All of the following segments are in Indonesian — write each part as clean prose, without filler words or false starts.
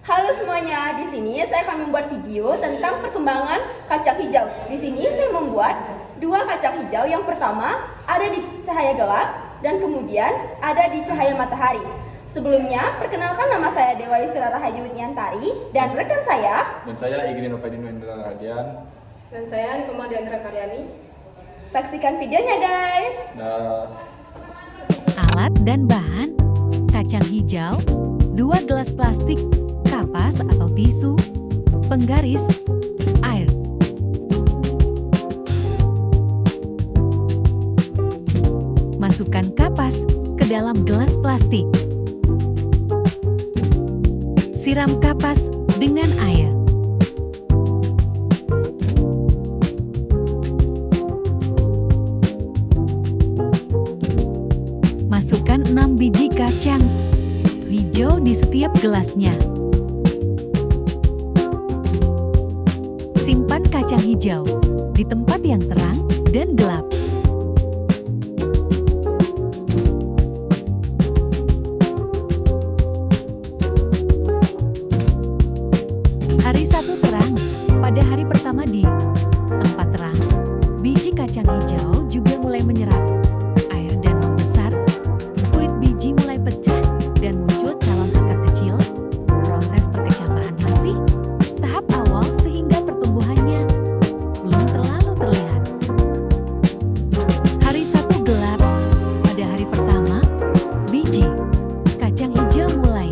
Halo semuanya, di sini saya akan membuat video tentang perkembangan kacang hijau. Di sini saya membuat dua kacang hijau. Yang pertama ada di cahaya gelap dan kemudian ada di cahaya matahari. Sebelumnya, perkenalkan nama saya Dewa Yusra Rahayu Widniantari dan rekan saya. Dan saya Igri Novadino Indra Radian. Dan saya Nikoma Diandra Karyani. Saksikan videonya guys. Alat dan bahan: kacang hijau, 2 gelas plastik, kapas atau tisu, penggaris, air. Masukkan kapas ke dalam gelas plastik. Siram kapas dengan air. Masukkan 6 biji kacang hijau di setiap gelasnya. Simpan kacang hijau di tempat yang terang dan gelap. Hari 1 terang. Pada hari pertama di tempat terang, biji kacang hijau juga mulai menyerap air dan membesar. Kulit biji mulai pecah dan muncul calon akar kecil. Proses perkecambahan masih tahap awal sehingga pertumbuhannya belum terlalu terlihat. Hari 1 gelap. Pada hari pertama, biji kacang hijau mulai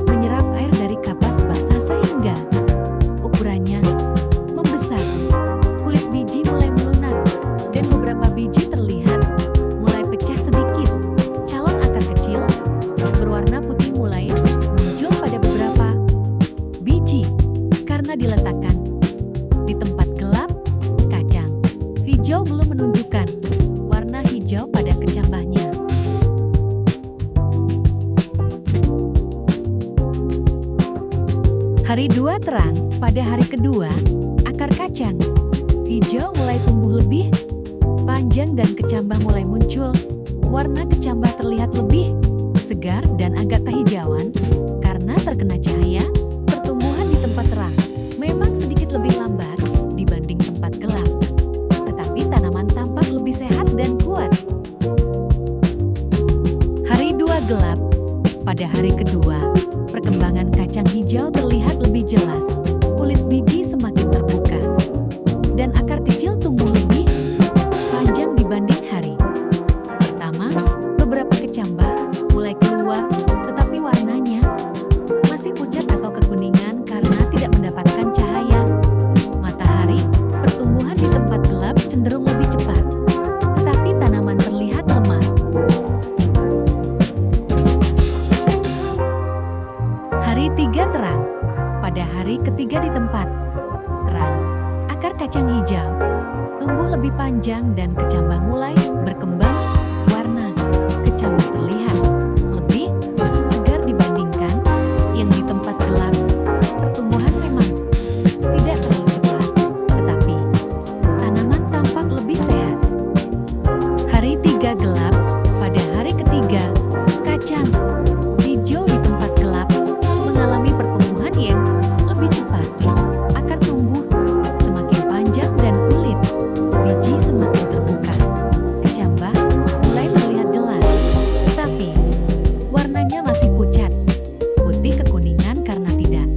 menyerap air dari kapas basah sehingga ukurannya membesar. Kulit biji mulai melunak dan beberapa biji terlihat mulai pecah sedikit. Calon akar kecil berwarna putih mulai muncul pada beberapa biji. Karena diletakkan di tempat gelap, kacang hijau belum menunjukkan warna hijau pada kecambahnya. Hari 2 terang. Pada hari kedua, akar kacang hijau mulai tumbuh lebih panjang dan kecambah mulai muncul. Warna kecambah terlihat lebih segar dan agak kehijauan karena terkena cahaya. Pertumbuhan di tempat terang memang sedikit lebih lambat dibanding tempat gelap, tetapi tanaman tampak lebih sehat dan kuat. Hari 2 gelap. Pada hari kedua, perkembangan kacang hijau terlihat lebih jelas. Kulit biji semakin terbuka dan akar kecil tumbuh lebih panjang dibanding hari pertama. Beberapa kecambah mulai keluar, tetapi warnanya masih pucat atau kekuningan karena tidak mendapatkan cahaya matahari. Pertumbuhan di tempat gelap cenderung lebih cepat, tetapi tanaman terlihat lemah. Hari 3 terang. Pada hari ketiga di tempat terang, akar kacang hijau tumbuh lebih panjang dan kecambah mulai berkembang. Warna kecambah terlihat lebih segar dibandingkan yang di tempat gelap. Pertumbuhan memang tidak terlalu cepat, tetapi tanaman tampak lebih sehat. Hari 3 gelap. Pada hari ketiga, kacang hijau di tempat gelap mengalami pertumbuhan yang lebih cepat. Akar tumbuh semakin panjang dan kulit biji semakin terbuka. Kecambah mulai terlihat jelas, tetapi warnanya masih pucat, putih kekuningan karena tidak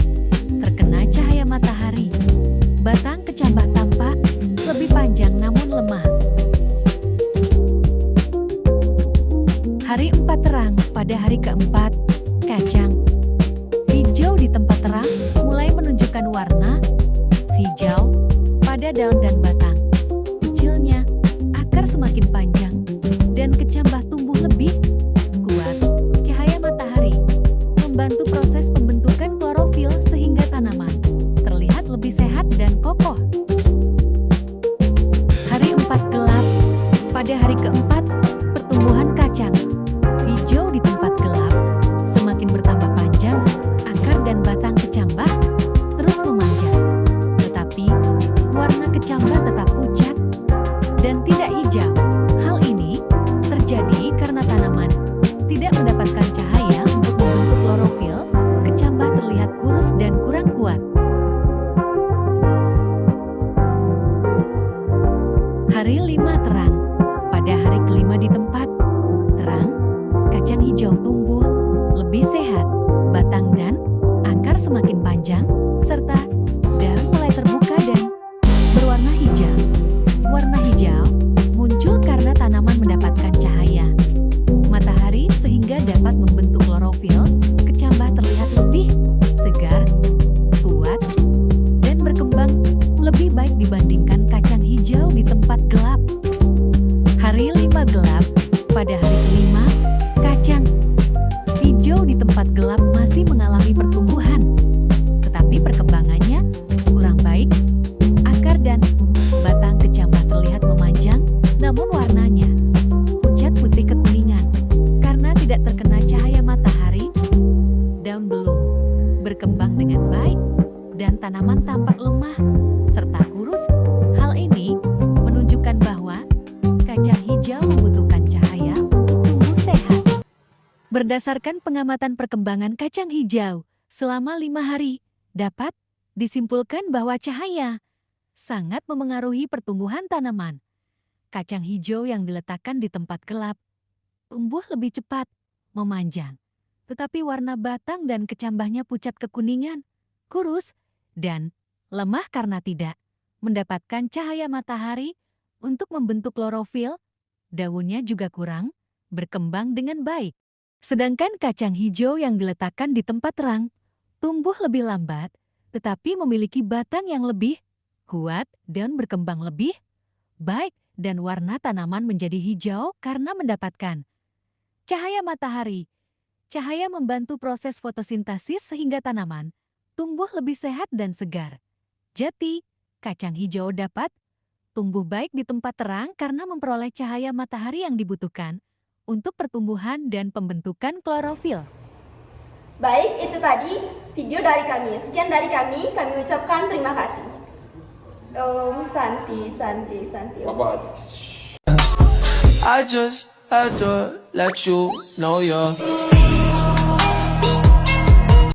terkena cahaya matahari. Batang kecambah tampak lebih panjang namun lemah. Hari 4 terang. Pada hari keempat, kacang hijau di tempat terang mulai menunjukkan warna hijau pada daun dan batang kecilnya. Akar semakin panjang dan kecambah tumbuh lebih kuat. Cahaya matahari membantu proses pembentukan klorofil sehingga tanaman terlihat lebih sehat dan kokoh. Hari 4 gelap. Pada hari keempat, pertumbuhan kacang hijau di tempat gelap semakin bertambah panjang. Akar dan batang kecambah terus memanjang, tetapi warna kecambah tetap memanjang, serta daun mulai terbuka dan berwarna hijau. Warna hijau muncul karena tanaman mendapatkan cahaya matahari sehingga dapat membentuk klorofil. Kecambah terlihat lebih segar, kuat, dan berkembang lebih baik dibandingkan kacang hijau di tempat gelap. Hari 5 gelap. Pada hari kelima, kacang hijau di tempat gelap masih mengalami pertumbuhan, tetapi perkembangannya kurang baik. Akar dan batang kecambah terlihat memanjang, namun warnanya pucat putih kekuningan karena tidak terkena cahaya matahari. Daun belum berkembang dengan baik dan tanaman tampak lemah serta kurus. Hal ini menunjukkan bahwa kacang hijau membutuhkan cahaya untuk tumbuh sehat. Berdasarkan pengamatan perkembangan kacang hijau selama 5 hari, dapat disimpulkan bahwa cahaya sangat memengaruhi pertumbuhan tanaman. Kacang hijau yang diletakkan di tempat gelap tumbuh lebih cepat, memanjang. Tetapi warna batang dan kecambahnya pucat kekuningan, kurus, dan lemah karena tidak mendapatkan cahaya matahari untuk membentuk klorofil. Daunnya juga kurang berkembang dengan baik. Sedangkan kacang hijau yang diletakkan di tempat terang tumbuh lebih lambat, tetapi memiliki batang yang lebih kuat dan berkembang lebih baik, dan warna tanaman menjadi hijau karena mendapatkan cahaya matahari. Cahaya membantu proses fotosintesis sehingga tanaman tumbuh lebih sehat dan segar. Jadi, kacang hijau dapat tumbuh baik di tempat terang karena memperoleh cahaya matahari yang dibutuhkan untuk pertumbuhan dan pembentukan klorofil. Baik, itu tadi video dari kami. Sekian dari kami ucapkan terima kasih. Om Santi. Bapak. I just had to let you know you're